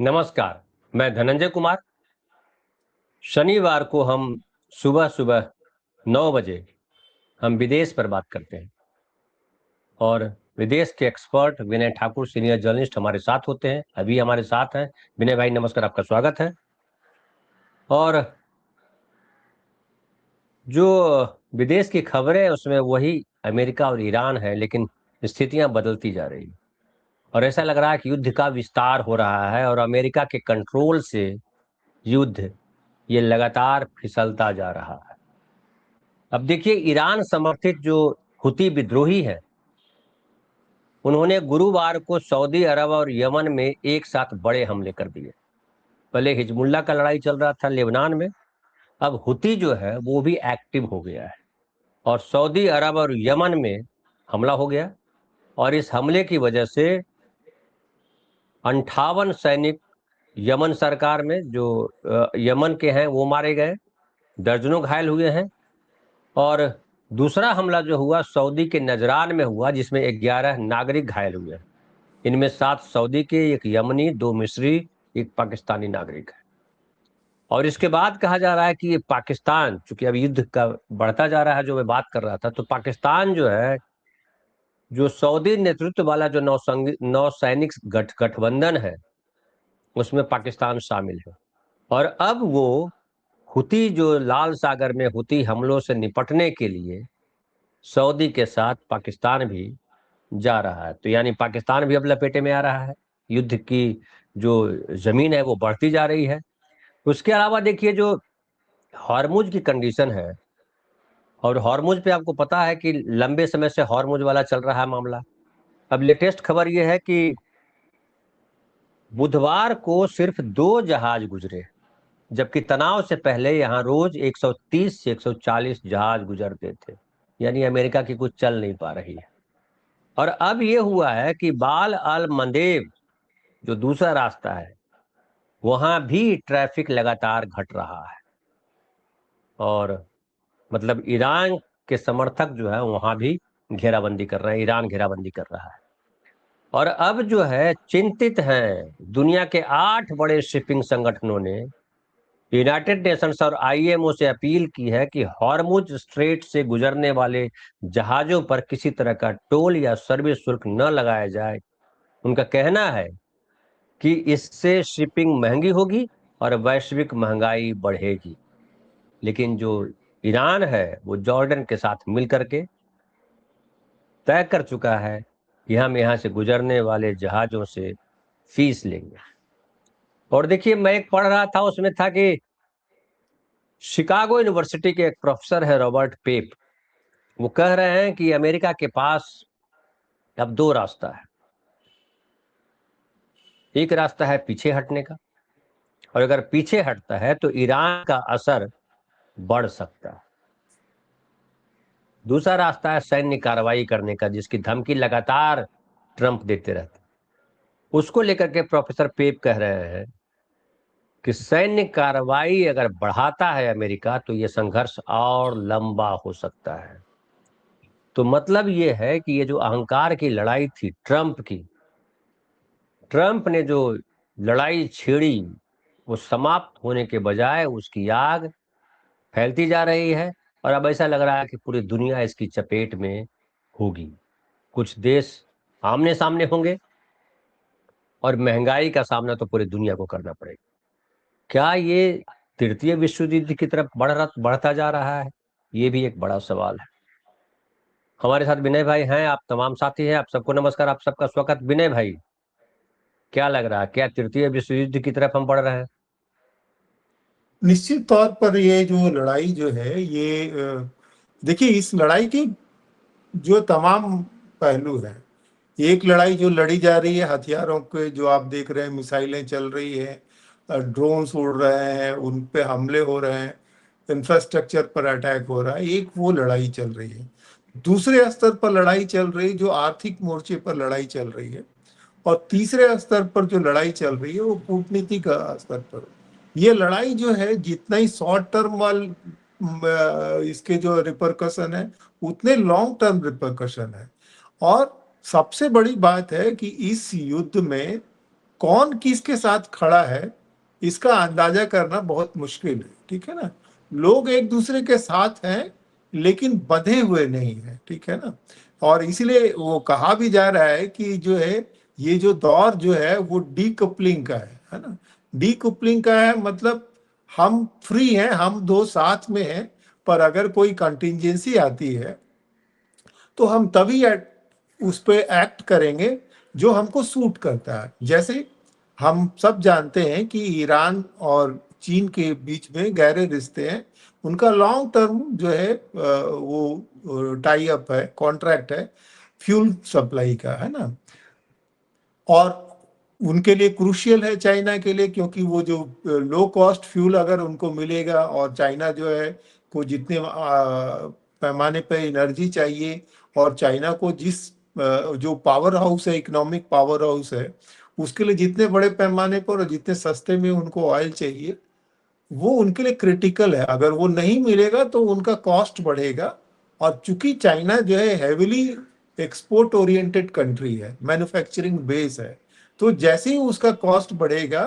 नमस्कार। मैं धनंजय कुमार। शनिवार को हम सुबह सुबह 9 बजे हम विदेश पर बात करते हैं और विदेश के एक्सपर्ट विनय ठाकुर सीनियर जर्नलिस्ट हमारे साथ होते हैं। अभी हमारे साथ हैं विनय भाई। नमस्कार, आपका स्वागत है। और जो विदेश की खबरें उसमें वही अमेरिका और ईरान है, लेकिन स्थितियां बदलती जा रही हैं और ऐसा लग रहा है कि युद्ध का विस्तार हो रहा है और अमेरिका के कंट्रोल से युद्ध ये लगातार फिसलता जा रहा है। अब देखिए, ईरान समर्थित जो हुती विद्रोही है, उन्होंने गुरुवार को सऊदी अरब और यमन में एक साथ बड़े हमले कर दिए। पहले हिजबुल्लाह का लड़ाई चल रहा था लेबनान में, अब हुती जो है वो भी एक्टिव हो गया है और सऊदी अरब और यमन में हमला हो गया। और इस हमले की वजह से 58 सैनिक यमन सरकार में जो यमन के हैं वो मारे गए, दर्जनों घायल हुए हैं। और दूसरा हमला जो हुआ सऊदी के नजरान में हुआ, जिसमें 11 नागरिक घायल हुए। इनमें 7 सऊदी के, एक यमनी, 2 मिस्री, एक पाकिस्तानी नागरिक है। और इसके बाद कहा जा रहा है कि ये पाकिस्तान, चूंकि अब युद्ध का बढ़ता जा रहा है, जो मैं बात कर रहा था, तो पाकिस्तान जो है, जो सऊदी नेतृत्व वाला जो नौसैनिक गठबंधन है, उसमें पाकिस्तान शामिल है। और अब वो हुती जो लाल सागर में हुती हमलों से निपटने के लिए सऊदी के साथ पाकिस्तान भी जा रहा है। तो यानी पाकिस्तान भी अब लपेटे में आ रहा है। युद्ध की जो जमीन है वो बढ़ती जा रही है। उसके अलावा देखिए, जो हॉर्मुज की कंडीशन है, और हॉर्मुज पे आपको पता है कि लंबे समय से हॉर्मुज वाला चल रहा है मामला। अब लेटेस्ट खबर यह है कि बुधवार को सिर्फ 2 जहाज गुजरे, जबकि तनाव से पहले यहां रोज 130 से 140 जहाज गुजरते थे। यानी अमेरिका की कुछ चल नहीं पा रही है। और अब ये हुआ है कि बाल अल मंदेब जो दूसरा रास्ता है, वहां भी ट्रैफिक लगातार घट रहा है। और मतलब ईरान के समर्थक जो है वहां भी घेराबंदी कर रहे हैं, ईरान घेराबंदी कर रहा है। और अब जो है चिंतित हैं, दुनिया के 8 बड़े शिपिंग संगठनों ने यूनाइटेड नेशंस और आईएमओ से अपील की है कि हॉर्मुज स्ट्रेट से गुजरने वाले जहाजों पर किसी तरह का टोल या सर्विस शुल्क न लगाया जाए। उनका कहना है कि इससे शिपिंग महंगी होगी और वैश्विक महंगाई बढ़ेगी। लेकिन जो ईरान है वो जॉर्डन के साथ मिलकर के तय कर चुका है कि हम यहाँ से गुजरने वाले जहाजों से फीस लेंगे। और देखिए, मैं एक पढ़ रहा था, उसमें था कि शिकागो यूनिवर्सिटी के एक प्रोफेसर है रॉबर्ट पेप, वो कह रहे हैं कि अमेरिका के पास अब 2 रास्ता है। एक रास्ता है पीछे हटने का, और अगर पीछे हटता है तो ईरान का असर बढ़ सकता है। दूसरा रास्ता है सैन्य कार्रवाई करने का, जिसकी धमकी लगातार ट्रंप देते रहते हैं। उसको लेकर के प्रोफेसर पेप कह रहे हैं कि सैन्य कार्रवाई अगर बढ़ाता है अमेरिका तो ये संघर्ष और लंबा हो सकता है। तो मतलब ये है कि ये जो अहंकार की लड़ाई थी ट्रंप की, ट्रंप ने जो लड़ाई छेड़ी, वो समाप्त होने के बजाय उसकी आग फैलती जा रही है। और अब ऐसा लग रहा है कि पूरी दुनिया इसकी चपेट में होगी। कुछ देश आमने सामने होंगे और महंगाई का सामना तो पूरी दुनिया को करना पड़ेगा। क्या ये तृतीय विश्व युद्ध की तरफ बढ़ता जा रहा है? ये भी एक बड़ा सवाल है। हमारे साथ विनय भाई हैं, आप तमाम साथी हैं, आप सबको नमस्कार, आप सबका स्वागत। विनय भाई, क्या लग रहा है, क्या तृतीय विश्व युद्ध की तरफ हम बढ़ रहे हैं? निश्चित तौर पर ये जो लड़ाई जो है ये देखिए, इस लड़ाई के जो तमाम पहलू हैं। एक लड़ाई जो लड़ी जा रही है हथियारों के, जो आप देख रहे हैं, मिसाइलें चल रही है, ड्रोन्स उड़ रहे हैं, उन पे हमले हो रहे हैं, इंफ्रास्ट्रक्चर पर अटैक हो रहा है, एक वो लड़ाई चल रही है। दूसरे स्तर पर लड़ाई चल रही है, जो आर्थिक मोर्चे पर लड़ाई चल रही है। और तीसरे स्तर पर जो लड़ाई चल रही है वो कूटनीति का स्तर पर। ये लड़ाई जो है, जितना ही शॉर्ट टर्म इसके जो रिपरकशन है, उतने लॉन्ग टर्म रिपरकशन है। और सबसे बड़ी बात है कि इस युद्ध में कौन किसके साथ खड़ा है इसका अंदाजा करना बहुत मुश्किल है, ठीक है ना। लोग एक दूसरे के साथ हैं लेकिन बंधे हुए नहीं है, ठीक है ना। और इसीलिए वो कहा भी जा रहा है कि जो है ये जो दौर जो है वो डीकपलिंग का है ना। डीकपलिंग का है मतलब हम फ्री हैं, हम दो साथ में हैं, पर अगर कोई कंटिंजेंसी आती है तो हम तभी उस पे एक्ट करेंगे जो हमको सूट करता है। जैसे हम सब जानते हैं कि ईरान और चीन के बीच में गहरे रिश्ते हैं, उनका लॉन्ग टर्म जो है वो टाई अप है, कॉन्ट्रैक्ट है फ्यूल सप्लाई का, है ना। और उनके लिए क्रूशियल है चाइना के लिए, क्योंकि वो जो लो कॉस्ट फ्यूल अगर उनको मिलेगा, और चाइना जो है को जितने पैमाने पे एनर्जी चाहिए, और चाइना को जिस जो पावर हाउस है, इकोनॉमिक पावर हाउस है, उसके लिए जितने बड़े पैमाने पर और जितने सस्ते में उनको ऑयल चाहिए, वो उनके लिए क्रिटिकल है। अगर वो नहीं मिलेगा तो उनका कॉस्ट बढ़ेगा। और चूंकि चाइना जो है हेविली एक्सपोर्ट ओरिएंटेड कंट्री है, मैन्युफैक्चरिंग बेस है, तो जैसे ही उसका कॉस्ट बढ़ेगा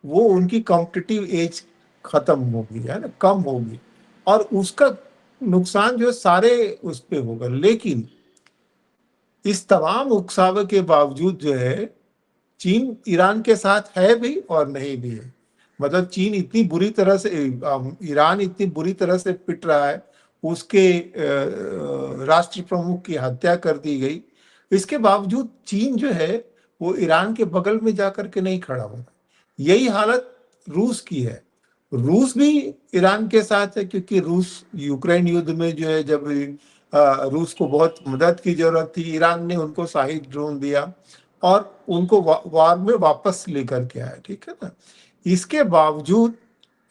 वो उनकी कॉम्पिटिटिव एज खत्म होगी, है ना, कम होगी, और उसका नुकसान जो है सारे उस पे होगा। लेकिन इस तमाम उकसावे के बावजूद जो है चीन ईरान के साथ है भी और नहीं भी है। मतलब चीन इतनी बुरी तरह से, ईरान इतनी बुरी तरह से पिट रहा है, उसके राष्ट्र प्रमुख की हत्या कर दी गई, इसके बावजूद चीन जो है वो ईरान के बगल में जाकर के नहीं खड़ा होगा। यही हालत रूस की है। रूस भी ईरान के साथ है, क्योंकि रूस यूक्रेन युद्ध में जो है, जब रूस को बहुत मदद की जरूरत थी, ईरान ने उनको शाही ड्रोन दिया और उनको वार में वापस लेकर के आया, ठीक है ना। इसके बावजूद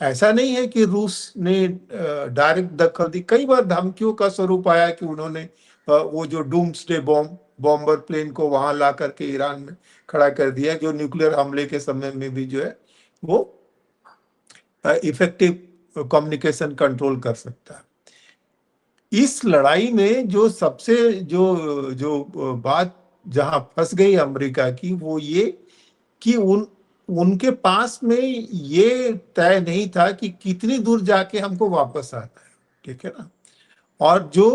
ऐसा नहीं है कि रूस ने डायरेक्ट दखल दी। कई बार धमकियों का स्वरूप आया कि उन्होंने वो जो डूम्सडे बॉम्बर प्लेन को वहां ला करके ईरान में खड़ा कर दिया, जो न्यूक्लियर हमले के समय में भी जो है वो इफेक्टिव कम्युनिकेशन कंट्रोल कर सकता है। इस लड़ाई में जो सबसे जो जो बात जहां फंस गई अमेरिका की, वो ये कि उनके पास में ये तय नहीं था कि कितनी दूर जाके हमको वापस आना है, ठीक है ना। और जो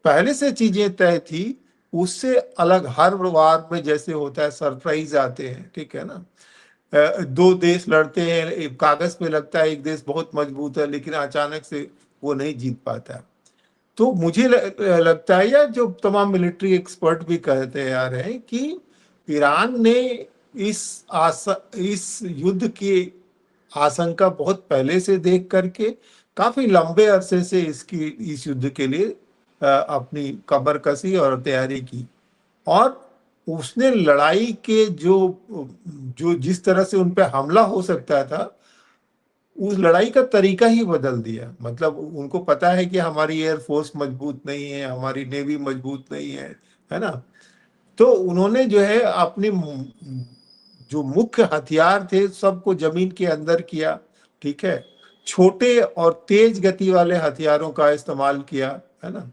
पहले से चीजें तय थी उससे अलग, हर वार में जैसे होता है सरप्राइज आते हैं, ठीक है ना। दो देश लड़ते हैं, कागज पे लगता है एक देश बहुत मजबूत है, लेकिन अचानक से वो नहीं जीत पाता है। तो मुझे लगता है, या जो तमाम मिलिट्री एक्सपर्ट भी कहते आ रहे हैं, कि ईरान ने इस युद्ध की आशंका बहुत पहले से देख करके काफी लंबे अरसे से इस युद्ध के लिए अपनी कमर कसी और तैयारी की। और उसने लड़ाई के जो जो जिस तरह से उन पे हमला हो सकता था, उस लड़ाई का तरीका ही बदल दिया। मतलब उनको पता है कि हमारी एयरफोर्स मजबूत नहीं है, हमारी नेवी मजबूत नहीं है ना। तो उन्होंने जो है अपने जो मुख्य हथियार थे सबको जमीन के अंदर किया, ठीक है। छोटे और तेज गति वाले हथियारों का इस्तेमाल किया, है ना।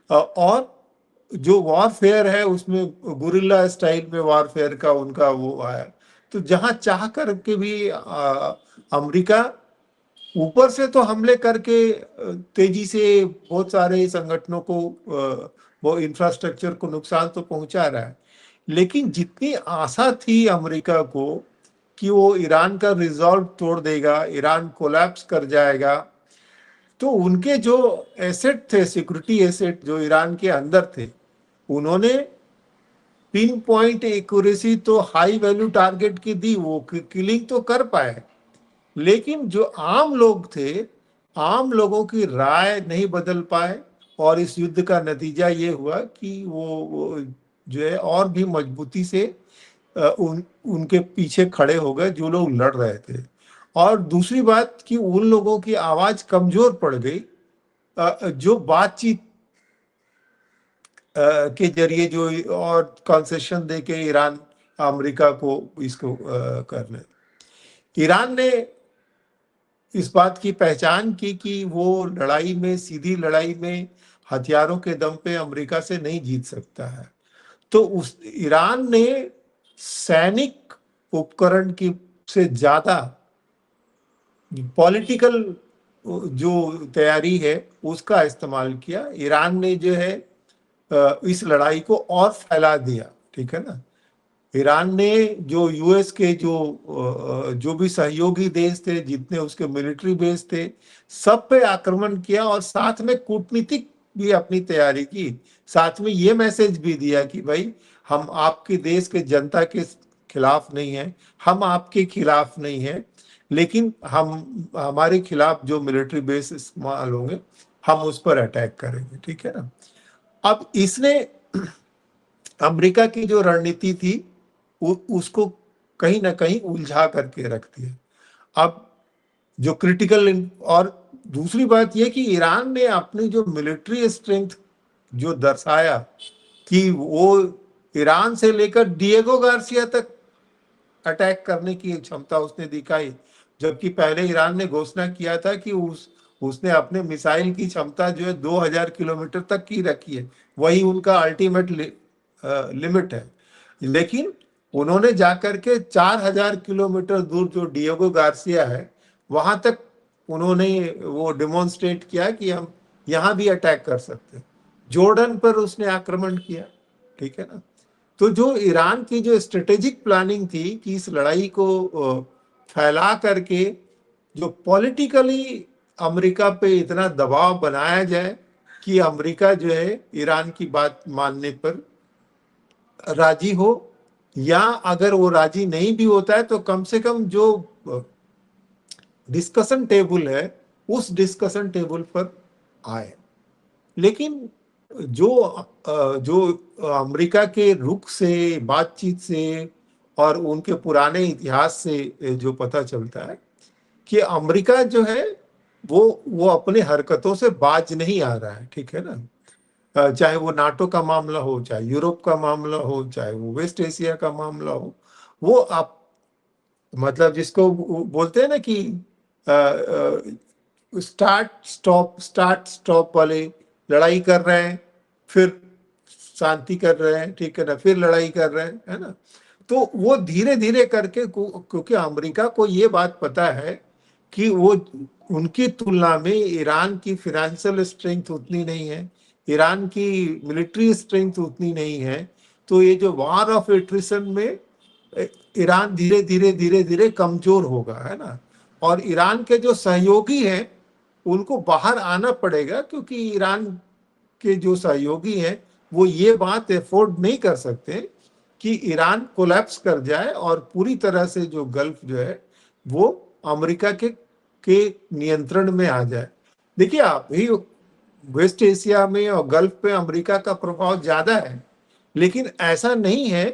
और जो वॉरफेयर है उसमें गुरिल्ला स्टाइल में वॉरफेयर का उनका वो आया। तो जहां चाह करके भी अमेरिका ऊपर से तो हमले करके तेजी से बहुत सारे संगठनों को वो इंफ्रास्ट्रक्चर को नुकसान तो पहुंचा रहा है, लेकिन जितनी आशा थी अमेरिका को कि वो ईरान का रिजॉल्व तोड़ देगा, ईरान कोलैप्स कर जाएगा, तो उनके जो एसेट थे, सिक्योरिटी एसेट जो ईरान के अंदर थे, उन्होंने पिन पॉइंट एक्यूरेसी तो हाई वैल्यू टारगेट की दी, वो किलिंग तो कर पाए। लेकिन जो आम लोग थे, आम लोगों की राय नहीं बदल पाए, और इस युद्ध का नतीजा ये हुआ कि वो जो है और भी मजबूती से उनके पीछे खड़े हो गए जो लोग लड़ रहे थे। और दूसरी बात कि उन लोगों की आवाज कमजोर पड़ गई जो बातचीत के जरिए जो और कंसेशन दे के ईरान अमेरिका को इसको करने। ईरान ने इस बात की पहचान की कि वो लड़ाई में, सीधी लड़ाई में हथियारों के दम पे अमेरिका से नहीं जीत सकता है। तो उस ईरान ने सैनिक उपकरण की से ज्यादा पॉलिटिकल जो तैयारी है उसका इस्तेमाल किया। ईरान ने जो है इस लड़ाई को और फैला दिया, ठीक है ना। ईरान ने जो यूएस के जो भी सहयोगी देश थे, जितने उसके मिलिट्री बेस थे, सब पे आक्रमण किया और साथ में कूटनीतिक भी अपनी तैयारी की। साथ में ये मैसेज भी दिया कि भाई हम आपके देश के जनता के खिलाफ नहीं है, हम आपके खिलाफ नहीं है, लेकिन हम हमारे खिलाफ जो मिलिट्री बेस इस्तेमाल होंगे हम उस पर अटैक करेंगे, ठीक है ना। अब इसने अमेरिका की जो रणनीति थी उसको कहीं ना कहीं उलझा करके रख दिया। अब जो क्रिटिकल, और दूसरी बात यह कि ईरान ने अपनी जो मिलिट्री स्ट्रेंथ जो दर्शाया कि वो ईरान से लेकर डिएगो गार्सिया तक अटैक करने की क्षमता उसने दिखाई, जबकि पहले ईरान ने घोषणा किया था कि उसने अपने मिसाइल की क्षमता जो है 2000 किलोमीटर तक की रखी है, वही उनका अल्टीमेट लिमिट है। लेकिन उन्होंने जाकर के 4000 किलोमीटर दूर जो डिएगो गार्सिया है वहां तक उन्होंने वो डिमॉन्स्ट्रेट किया कि हम यहां भी अटैक कर सकते हैं। जॉर्डन पर उसने आक्रमण किया, ठीक है ना। तो जो ईरान की जो स्ट्रेटेजिक प्लानिंग थी कि इस लड़ाई को फैला करके जो पॉलिटिकली अमेरिका पे इतना दबाव बनाया जाए कि अमेरिका जो है ईरान की बात मानने पर राजी हो, या अगर वो राजी नहीं भी होता है तो कम से कम जो डिस्कशन टेबल है उस डिस्कशन टेबल पर आए। लेकिन जो अमेरिका के रुख से, बातचीत से और उनके पुराने इतिहास से जो पता चलता है कि अमेरिका जो है वो अपने हरकतों से बाज नहीं आ रहा है, ठीक है ना। चाहे वो नाटो का मामला हो, चाहे यूरोप का मामला हो, चाहे वो वेस्ट एशिया का मामला हो, वो आप मतलब जिसको बोलते हैं ना कि स्टार्ट स्टॉप वाले लड़ाई कर रहे हैं, फिर शांति कर रहे हैं, ठीक है ना, फिर लड़ाई कर रहे हैं, है ना। तो वो धीरे धीरे करके, क्योंकि अमेरिका को ये बात पता है कि वो उनकी तुलना में ईरान की फाइनेंशियल स्ट्रेंथ उतनी नहीं है, ईरान की मिलिट्री स्ट्रेंथ उतनी नहीं है। तो ये जो वॉर ऑफ एट्रिशन में ईरान धीरे धीरे धीरे धीरे कमजोर होगा, है ना। और ईरान के जो सहयोगी हैं उनको बाहर आना पड़ेगा, क्योंकि ईरान के जो सहयोगी हैं वो ये बात एफोर्ड नहीं कर सकते कि ईरान कोलैप्स कर जाए और पूरी तरह से जो गल्फ जो है वो अमेरिका के नियंत्रण में आ जाए। देखिए अभी वेस्ट एशिया में और गल्फ पे अमेरिका का प्रभाव ज्यादा है, लेकिन ऐसा नहीं है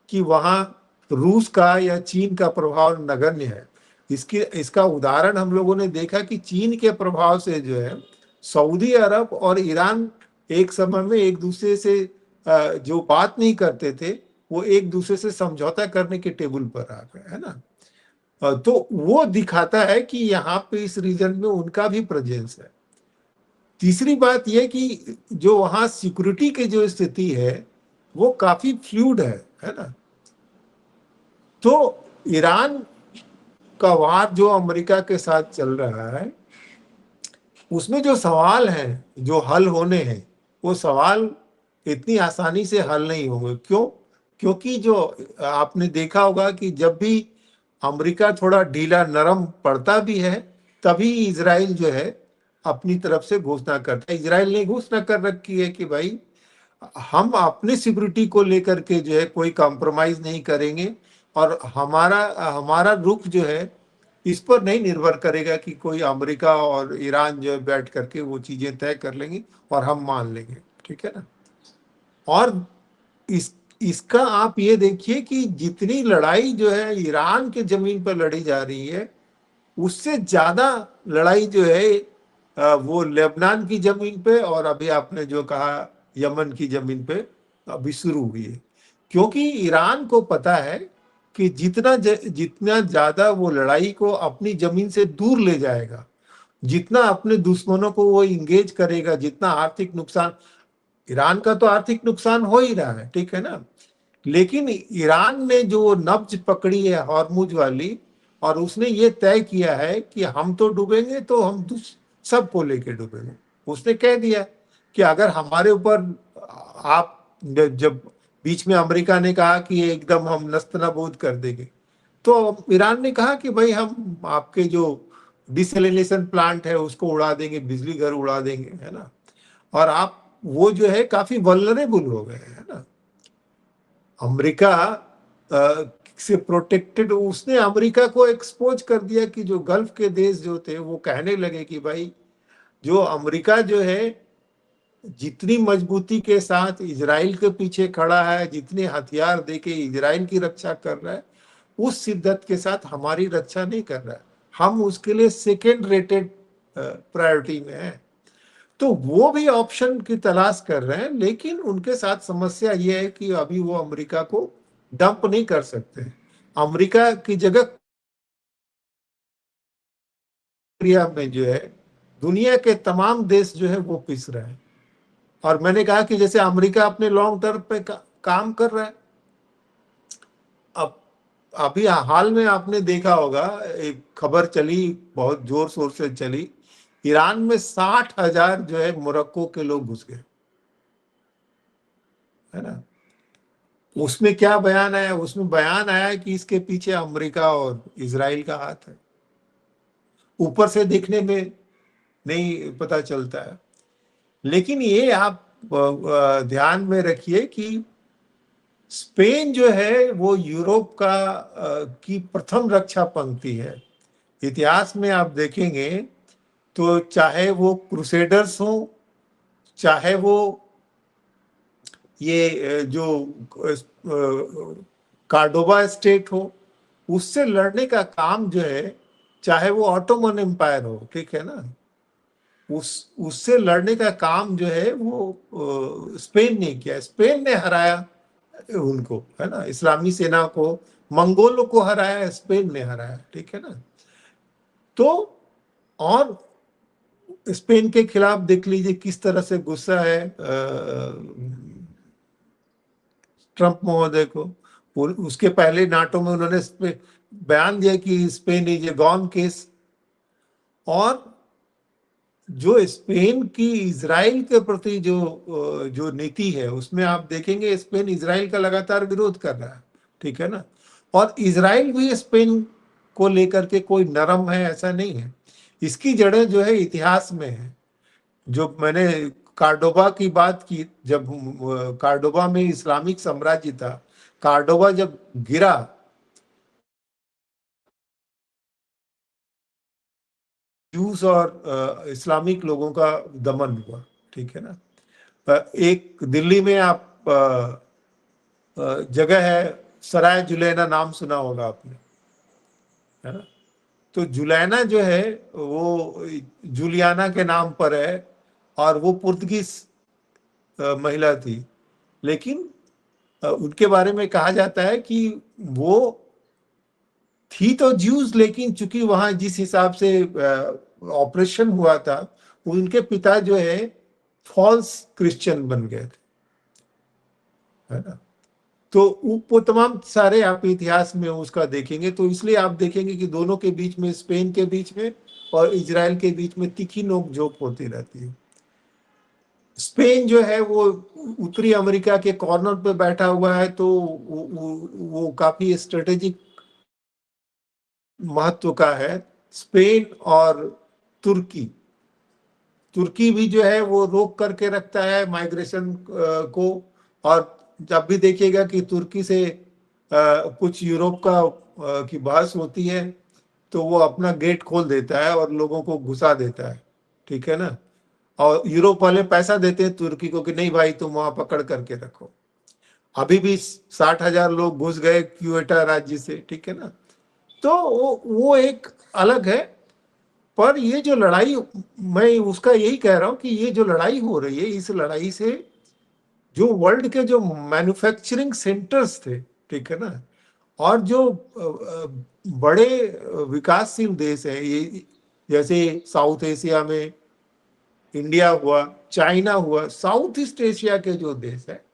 कि वहां रूस का या चीन का प्रभाव नगण्य है। इसका उदाहरण हम लोगों ने देखा कि चीन के प्रभाव से जो है सऊदी अरब और ईरान एक समय में एक दूसरे से जो बात नहीं करते थे वो एक दूसरे से समझौता करने के टेबल पर आ गए, है ना। तो वो दिखाता है कि यहाँ पे इस रीजन में उनका भी प्रेजेंस है। तीसरी बात यह कि जो वहां सिक्योरिटी की जो स्थिति है वो काफी फ्लूइड है ना। तो ईरान का वार जो अमेरिका के साथ चल रहा है उसमें जो सवाल हैं जो हल होने हैं वो सवाल इतनी आसानी से हल नहीं होंगे। क्यों? क्योंकि जो आपने देखा होगा कि जब भी अमेरिका थोड़ा ढीला नरम पड़ता भी है तभी इजराइल जो है अपनी तरफ से घोषणा करता है। इजराइल ने घोषणा कर रखी है कि भाई हम अपनी सिक्योरिटी को लेकर के जो है कोई कॉम्प्रोमाइज नहीं करेंगे, और हमारा हमारा रुख जो है इस पर नहीं निर्भर करेगा कि कोई अमेरिका और ईरान जो है बैठ करके वो चीजें तय कर लेंगे और हम मान लेंगे, ठीक है ना। और इसका आप ये देखिए कि जितनी लड़ाई जो है ईरान के जमीन पर लड़ी जा रही है उससे ज्यादा लड़ाई जो है वो लेबनान की जमीन पे और अभी आपने जो कहा यमन की जमीन पे अभी शुरू हुई है। क्योंकि ईरान को पता है कि जितना ज्यादा वो लड़ाई को अपनी जमीन से दूर ले जाएगा, जितना अपने दुश्मनों को वो इंगेज करेगा, जितना आर्थिक नुकसान, ईरान का तो आर्थिक नुकसान हो ही रहा है, ठीक है ना, लेकिन ईरान ने जो नब्ज पकड़ी है हॉर्मुज वाली, और उसने ये तय किया है कि हम तो डूबेंगे तो हम सबको लेके डूबेंगे। उसने कह दिया कि अगर हमारे ऊपर आप, जब बीच में अमेरिका ने कहा कि एकदम हम नस्तनाबूद कर देंगे, तो ईरान ने कहा कि भाई हम आपके जो डिसैलिनेशन प्लांट है उसको उड़ा देंगे, बिजली घर उड़ा देंगे, है ना। और आप वो जो है काफी वल्नरेबल हो गए, है ना। अमेरिका से प्रोटेक्टेड, उसने अमेरिका को एक्सपोज कर दिया कि जो गल्फ के देश जो थे वो कहने लगे कि भाई जो अमेरिका जो है जितनी मजबूती के साथ इजराइल के पीछे खड़ा है, जितने हथियार देके इजराइल की रक्षा कर रहा है, उस शिद्दत के साथ हमारी रक्षा नहीं कर रहा है। हम उसके लिए सेकेंड रेटेड प्रायोरिटी में है। तो वो भी ऑप्शन की तलाश कर रहे हैं, लेकिन उनके साथ समस्या ये है कि अभी वो अमेरिका को डंप नहीं कर सकते। अमेरिका की जगह कोरिया में जो है दुनिया के तमाम देश जो है वो पिस रहे हैं। और मैंने कहा कि जैसे अमेरिका अपने लॉन्ग टर्म पे काम कर रहा है। अब अभी हाल में आपने देखा होगा, एक खबर चली, बहुत जोर शोर से चली, ईरान में 60,000 जो है मोरक्को के लोग घुस गए, है ना। उसमें क्या बयान आया? उसमें बयान आया कि इसके पीछे अमेरिका और इजराइल का हाथ है। ऊपर से देखने में नहीं पता चलता है, लेकिन ये आप ध्यान में रखिए कि स्पेन जो है वो यूरोप का की प्रथम रक्षा पंक्ति है। इतिहास में आप देखेंगे तो चाहे वो क्रूसेडर्स हो, चाहे वो ये जो कार्डोबा स्टेट हो, उससे लड़ने का काम जो है, चाहे वो ऑटोमन एम्पायर हो, ठीक है ना, उससे लड़ने का काम जो है वो स्पेन ने किया। स्पेन ने हराया उनको, है ना, इस्लामी सेना को, मंगोलों को हराया, स्पेन ने हराया, ठीक है ना। तो और स्पेन के खिलाफ देख लीजिए किस तरह से गुस्सा है ट्रंप महोदय को। उसके पहले नाटो में उन्होंने बयान दिया कि Spain is a gone case. और जो स्पेन की इजराइल के प्रति जो नीति है, उसमें आप देखेंगे स्पेन इजराइल का लगातार विरोध कर रहा है, ठीक है ना। और इजराइल भी स्पेन को लेकर के कोई नरम है ऐसा नहीं है। इसकी जड़ें जो है इतिहास में है। जो मैंने कार्डोबा की बात की, जब कार्डोबा में इस्लामिक साम्राज्य था, कार्डोबा जब गिरा, जूस और इस्लामिक लोगों का दमन हुआ, ठीक है ना। एक दिल्ली में आप जगह है सराय जुलैना, नाम सुना होगा आपने, है ना। तो जुलैना जो है वो जूलियाना के नाम पर है, और वो पुर्तगीज महिला थी। लेकिन उनके बारे में कहा जाता है कि वो थी तो ज्यूज, लेकिन चूंकि वहां जिस हिसाब से ऑपरेशन हुआ था, उनके पिता जो है फॉल्स क्रिश्चियन बन गए थे, है ना। तो वो तमाम सारे आप इतिहास में उसका देखेंगे, तो इसलिए आप देखेंगे कि दोनों के बीच में, स्पेन के बीच में और इजराइल के बीच में तीखी नोक-झोंक होती रहती है। स्पेन जो है वो उत्तरी अमेरिका के कॉर्नर पे बैठा हुआ है, तो वो काफी स्ट्रेटेजिक महत्व का है। स्पेन और तुर्की, तुर्की भी जो है वो रोक करके रखता है माइग्रेशन को। और जब भी देखिएगा कि तुर्की से कुछ यूरोप की बहस होती है, तो वो अपना गेट खोल देता है और लोगों को घुसा देता है, ठीक है ना। और यूरोप वाले पैसा देते हैं तुर्की को कि नहीं भाई तुम वहां पकड़ करके रखो। अभी भी 60,000 लोग घुस गए क्यूएटा राज्य से, ठीक है ना। तो वो एक अलग है। पर ये जो लड़ाई, मैं उसका यही कह रहा हूं कि ये जो लड़ाई हो रही है, इस लड़ाई से जो वर्ल्ड के जो मैन्युफैक्चरिंग सेंटर्स थे, ठीक है ना, और जो बड़े विकासशील देश है, ये जैसे साउथ एशिया में इंडिया हुआ, चाइना हुआ, साउथ ईस्ट एशिया के जो देश है,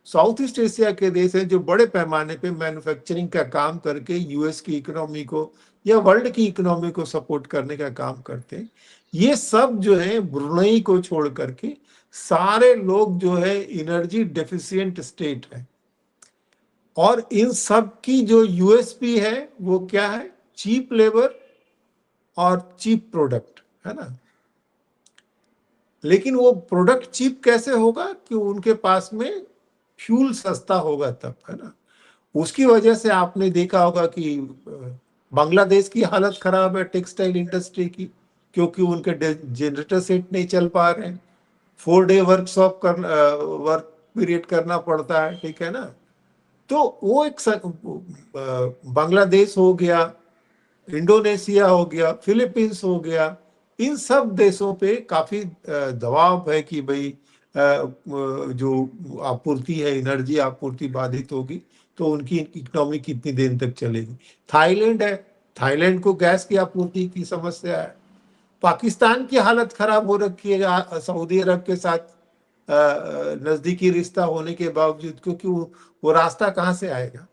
साउथ ईस्ट एशिया के देश हैं जो बड़े पैमाने पे मैन्युफैक्चरिंग का काम करके यूएस की इकोनॉमी को या वर्ल्ड की इकोनॉमी को सपोर्ट करने का काम करते हैं। ये सब जो है ब्रुनेई को छोड़ करके सारे लोग जो है एनर्जी डेफिशिएंट स्टेट है। और इन सब की जो यूएसपी है वो क्या है? चीप लेबर और चीप प्रोडक्ट, है ना। लेकिन वो प्रोडक्ट चीप कैसे होगा? कि उनके पास में फ्यूल सस्ता होगा तब, है ना। उसकी वजह से आपने देखा होगा कि बांग्लादेश की हालत खराब है टेक्सटाइल इंडस्ट्री की, क्योंकि उनके जनरेटर सेट नहीं चल पा रहे हैं। 4 डे वर्क पीरियड करना पड़ता है, ठीक है ना। तो वो एक बांग्लादेश हो गया, इंडोनेशिया हो गया, फिलीपींस हो गया, इन सब देशों पे काफी दबाव है कि भाई जो आपूर्ति है, एनर्जी आपूर्ति बाधित होगी तो उनकी इकोनॉमी कितनी देर तक चलेगी। थाईलैंड है, थाईलैंड को गैस की आपूर्ति की समस्या है। पाकिस्तान की हालत खराब हो रखी है सऊदी अरब के साथ नजदीकी रिश्ता होने के बावजूद, क्योंकि वो रास्ता कहाँ से आएगा?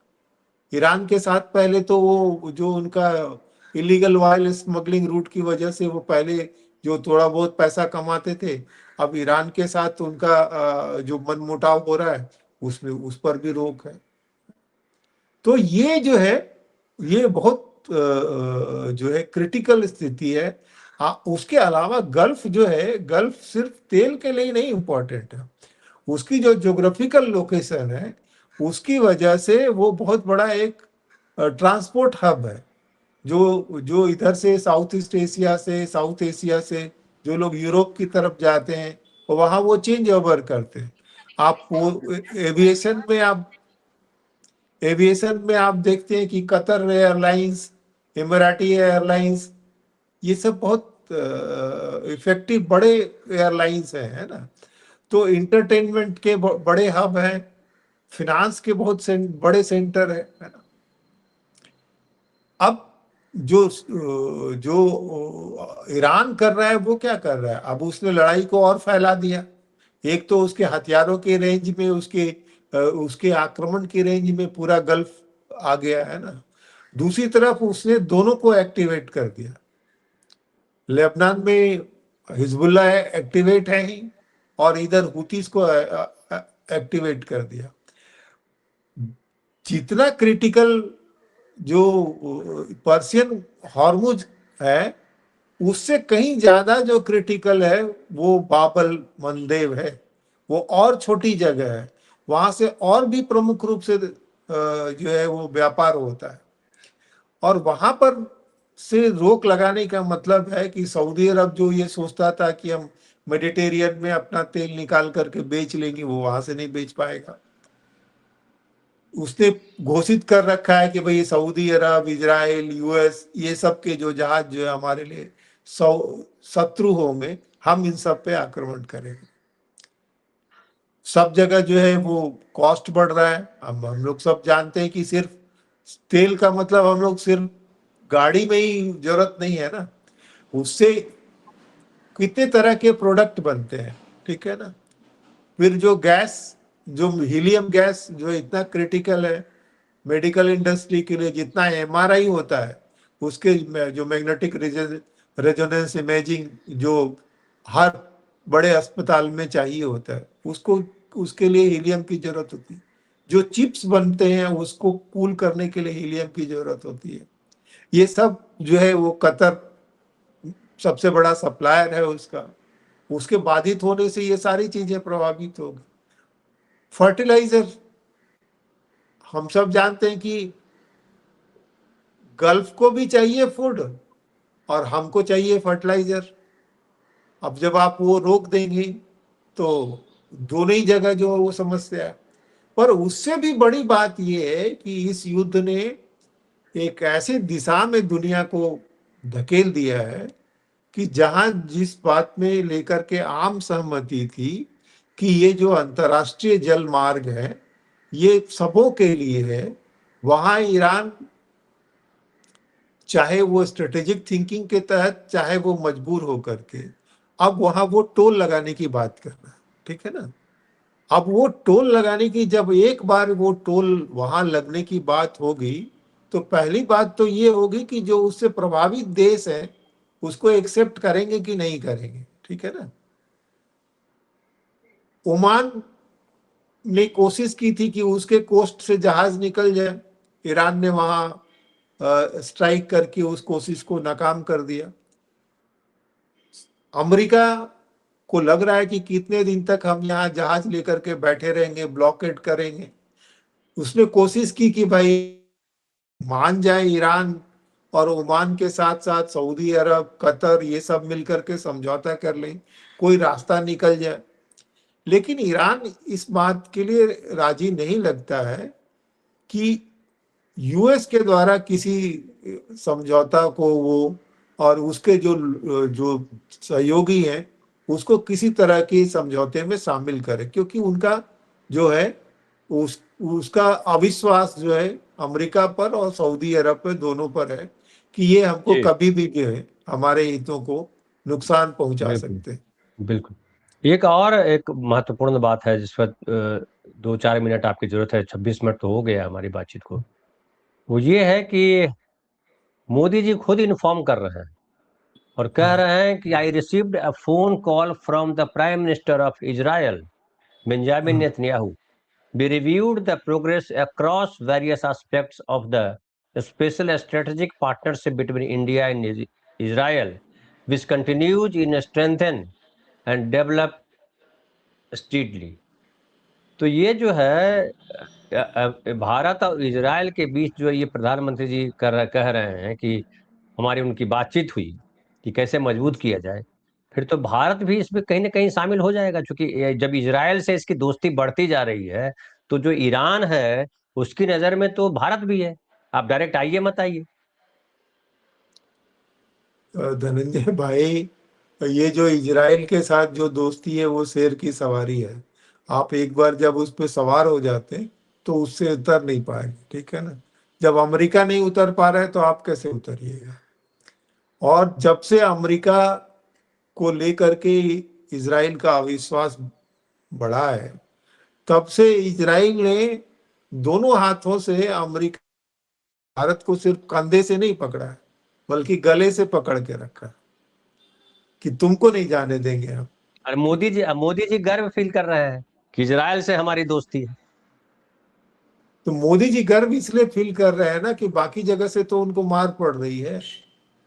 ईरान के साथ पहले तो वो जो उनका इलीगल ऑयल स्मगलिंग रूट की वजह से वो पहले जो थोड़ा बहुत पैसा कमाते थे, अब ईरान के साथ उनका जो मनमुटाव हो रहा है उसमें उस पर भी रोक है। तो ये जो है ये बहुत जो है क्रिटिकल स्थिति है। उसके अलावा गल्फ जो है, गल्फ सिर्फ तेल के लिए नहीं इम्पोर्टेंट है, उसकी जो ज्योग्राफिकल लोकेशन है उसकी वजह से वो बहुत बड़ा एक ट्रांसपोर्ट हब है। जो जो इधर से साउथ ईस्ट एशिया से, साउथ एशिया से जो लोग यूरोप की तरफ जाते हैं वहां वो चेंज ओवर करते हैं। आप वो एविएशन में आप देखते हैं कि कतर एयरलाइंस, इमराटी एयरलाइंस, ये सब बहुत इफेक्टिव बड़े एयरलाइंस हैं, है ना। तो इंटरटेनमेंट के बड़े हब हैं, फिनांस के बहुत बड़े सेंटर है ना। अब जो जो ईरान कर रहा है वो क्या कर रहा है? अब उसने लड़ाई को और फैला दिया। एक तो उसके हथियारों के रेंज में, उसके आक्रमण की रेंज में पूरा गल्फ आ गया, है ना। दूसरी तरफ उसने दोनों को एक्टिवेट कर दिया। लेबनान में हिजबुल्ला एक्टिवेट है ही, और इधर हुतीस को एक्टिवेट कर दिया। जितना क्रिटिकल जो पर्शियन हॉर्मुज है उससे कहीं ज्यादा जो क्रिटिकल है वो बाबल मंदेव है। वो और छोटी जगह है, वहां से और भी प्रमुख रूप से जो है वो व्यापार होता है। और वहां पर से रोक लगाने का मतलब है कि सऊदी अरब जो ये सोचता था कि हम मेडिटेरियन में अपना तेल निकाल करके बेच लेंगे, वो वहां से नहीं बेच पाएगा। उसने घोषित कर रखा है कि भाई सऊदी अरब, इजराइल, यूएस, ये सब के जो जहाज जो है हमारे लिए शत्रु होंगे, हम इन सब पे आक्रमण करेंगे। सब जगह जो है वो कॉस्ट बढ़ रहा है। अब हम लोग सब जानते हैं कि सिर्फ तेल का मतलब हम लोग सिर्फ गाड़ी में ही जरूरत नहीं है ना, उससे कितने तरह के प्रोडक्ट बनते हैं, ठीक है ना। फिर जो गैस, जो हीलियम गैस जो इतना क्रिटिकल है मेडिकल इंडस्ट्री के लिए, जितना एमआरआई होता है उसके जो मैग्नेटिक रेजोनेंस इमेजिंग जो हर बड़े अस्पताल में चाहिए होता है, उसको उसके लिए हीलियम की जरूरत होती है। जो चिप्स बनते हैं उसको कूल करने के लिए हीलियम की जरूरत होती है। ये सब जो है वो कतर सबसे बड़ा सप्लायर है उसका, उसके बाधित होने से ये सारी चीजें प्रभावित होगी। फर्टिलाइजर, हम सब जानते हैं कि गल्फ को भी चाहिए फूड और हमको चाहिए फर्टिलाइजर। अब जब आप वो रोक देंगे तो दोनों ही जगह जो है वो समस्या है। पर उससे भी बड़ी बात ये है कि इस युद्ध ने एक ऐसे दिशा में दुनिया को धकेल दिया है कि जहां जिस बात में लेकर के आम सहमति थी कि ये जो अंतर्राष्ट्रीय जल मार्ग है ये सबों के लिए है, वहां ईरान चाहे वो स्ट्रेटेजिक थिंकिंग के तहत, चाहे वो मजबूर होकर के, अब वहां वो टोल लगाने की बात कर रहा है, ठीक है ना। अब वो टोल लगाने की, जब एक बार वो टोल वहां लगने की बात होगी, तो पहली बात तो ये होगी कि जो उससे प्रभावित देश है उसको एक्सेप्ट करेंगे कि नहीं करेंगे, ठीक है ना। ओमान ने कोशिश की थी कि उसके कोस्ट से जहाज निकल जाए, ईरान ने वहां स्ट्राइक करके उस कोशिश को नाकाम कर दिया। अमेरिका को लग रहा है कि कितने दिन तक हम यहाँ जहाज लेकर के बैठे रहेंगे, ब्लॉकेड करेंगे। उसने कोशिश की कि भाई मान जाए ईरान, और ओमान के साथ साथ सऊदी अरब, कतर, ये सब मिलकर के समझौता कर लें, कोई रास्ता निकल जाए। लेकिन ईरान इस बात के लिए राजी नहीं लगता है कि यूएस के द्वारा किसी समझौता को वो, और उसके जो जो सहयोगी हैं उसको किसी तरह के समझौते में शामिल करे, क्योंकि उनका जो है उसका अविश्वास जो है अमेरिका पर और सऊदी अरब पर, दोनों पर है कि ये हमको जी कभी भी जो है हमारे हितों को नुकसान पहुंचा बिल्कुल सकते हैं। बिल्कुल। एक महत्वपूर्ण बात है जिस पर 2-4 मिनट आपकी जरूरत है, 26 मिनट तो हो गया हमारी बातचीत को। वो ये है कि मोदी जी खुद इन्फॉर्म कर रहे हैं और कह हाँ, रहे हैं कि I received a phone call from the prime minister of Israel Benjamin हाँ, Netanyahu. We reviewed the progress across various aspects of the special strategic partnership between India and Israel, which continues in strengthen and develop steadily. तो ये जो है भारत और Israel के बीच जो ये प्रधानमंत्री जी कह रहे हैं कि हमारी उनकी बातचीत हुई कि कैसे मजबूत किया जाए, फिर तो भारत भी इसमें कहीं ना कहीं शामिल हो जाएगा, क्योंकि जब इजराइल से इसकी दोस्ती बढ़ती जा रही है तो जो ईरान है उसकी नजर में तो भारत भी है। आप डायरेक्ट आइए मत आइए। धनंजय भाई, ये जो इजराइल के साथ जो दोस्ती है वो शेर की सवारी है। आप एक बार जब उस पर सवार हो जाते हैं तो उससे उतर नहीं पाएंगे, ठीक है ना। जब अमेरिका नहीं उतर पा रहा है तो आप कैसे उतरिएगा। और जब से अमेरिका को लेकर के इजराइल का अविश्वास बढ़ा है, तब से इजराइल ने दोनों हाथों से अमेरिका, भारत को सिर्फ कंधे से नहीं पकड़ा है, बल्कि गले से पकड़ के रखा है कि तुमको नहीं जाने देंगे हम। और मोदी जी गर्व फील कर रहे हैं कि इजराइल से हमारी दोस्ती है। तो मोदी जी गर्व इसलिए फील कर रहे हैं ना कि बाकी जगह से तो उनको मार पड़ रही है,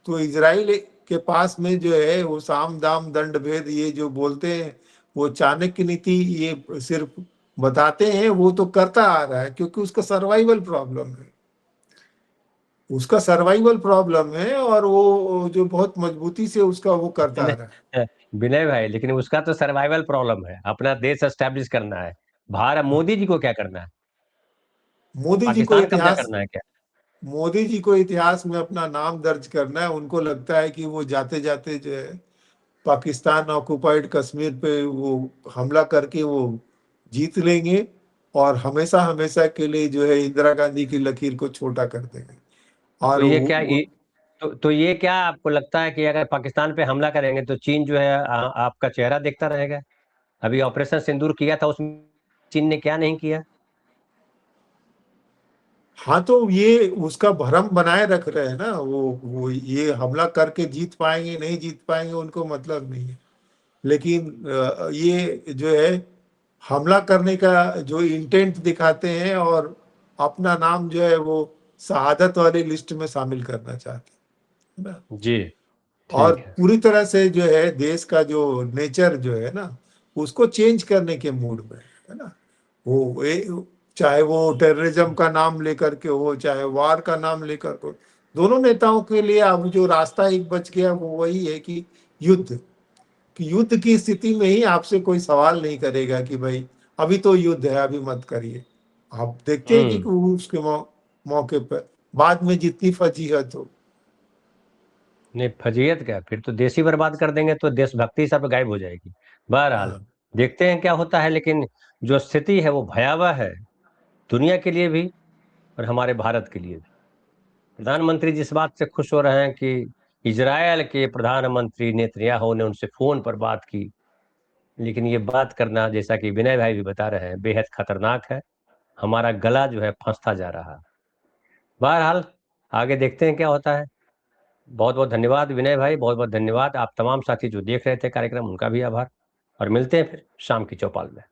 तो इजराइल के पास में जो है वो साम दाम दंड भेद ये जो बोलते हैं, वो चाणक्य नीति ये सिर्फ बताते हैं, वो तो करता आ रहा है क्योंकि उसका सर्वाइवल प्रॉब्लम है। उसका सर्वाइवल प्रॉब्लम है और वो जो बहुत मजबूती से उसका वो करता आ विनय रहा है। विनय भाई, लेकिन उसका तो सर्वाइवल प्रॉब्लम है, अपना देश एस्टेब्लिश करना है। भारत हाँ। मोदी जी को क्या करना है? मोदी जी को पाकिस्तान कब्जा इतिहास करना है क्या? मोदी जी को इतिहास में अपना नाम दर्ज करना है। उनको लगता है कि वो जाते जाते जो है पाकिस्तान ऑक्युपाइड कश्मीर पे वो हमला करके वो जीत लेंगे, और हमेशा हमेशा के लिए जो है इंदिरा गांधी की लकीर को छोटा कर देंगे। तो और ये क्या ये तो ये क्या आपको लगता है कि अगर पाकिस्तान पे हमला करेंगे तो चीन जो है आपका चेहरा देखता रहेगा? अभी ऑपरेशन सिंदूर किया था, उसमें चीन ने क्या नहीं किया? हाँ, तो ये उसका भ्रम बनाए रख रहे हैं ना वो ये हमला करके जीत पाएंगे नहीं जीत पाएंगे उनको मतलब नहीं है। लेकिन ये जो है हमला करने का जो इंटेंट दिखाते हैं, और अपना नाम जो है वो शहादत वाली लिस्ट में शामिल करना चाहते हैं ना। जी और ठीक है। पूरी तरह से जो है देश का जो नेचर जो है ना उसको चेंज करने के मूड में है ना। चाहे वो टेररिज्म का नाम लेकर के हो, चाहे वार का नाम लेकर हो, दोनों नेताओं के लिए अब जो रास्ता एक बच गया वो वही है कि युद्ध, कि युद्ध की स्थिति में ही आपसे कोई सवाल नहीं करेगा कि भाई अभी तो युद्ध है, अभी मत करिए। आप देखते हैं कि हम्म। उसके मौके पर बाद में जितनी फजीहत हो। नहीं, फजीयत क्या, फिर तो देश ही बर्बाद कर देंगे तो देशभक्ति सब गायब हो जाएगी। बहरहाल हाँ, देखते हैं क्या होता है, लेकिन जो स्थिति है वो भयावह है, दुनिया के लिए भी और हमारे भारत के लिए भी। प्रधानमंत्री जिस बात से खुश हो रहे हैं कि इजरायल के प्रधानमंत्री नेतन्याहू ने उनसे फोन पर बात की, लेकिन ये बात करना, जैसा कि विनय भाई भी बता रहे हैं, बेहद खतरनाक है। हमारा गला जो है फंसता जा रहा है। बहरहाल आगे देखते हैं क्या होता है। बहुत बहुत धन्यवाद विनय भाई, बहुत बहुत धन्यवाद। आप तमाम साथी जो देख रहे थे कार्यक्रम, उनका भी आभार। और मिलते हैं फिर शाम की चौपाल में।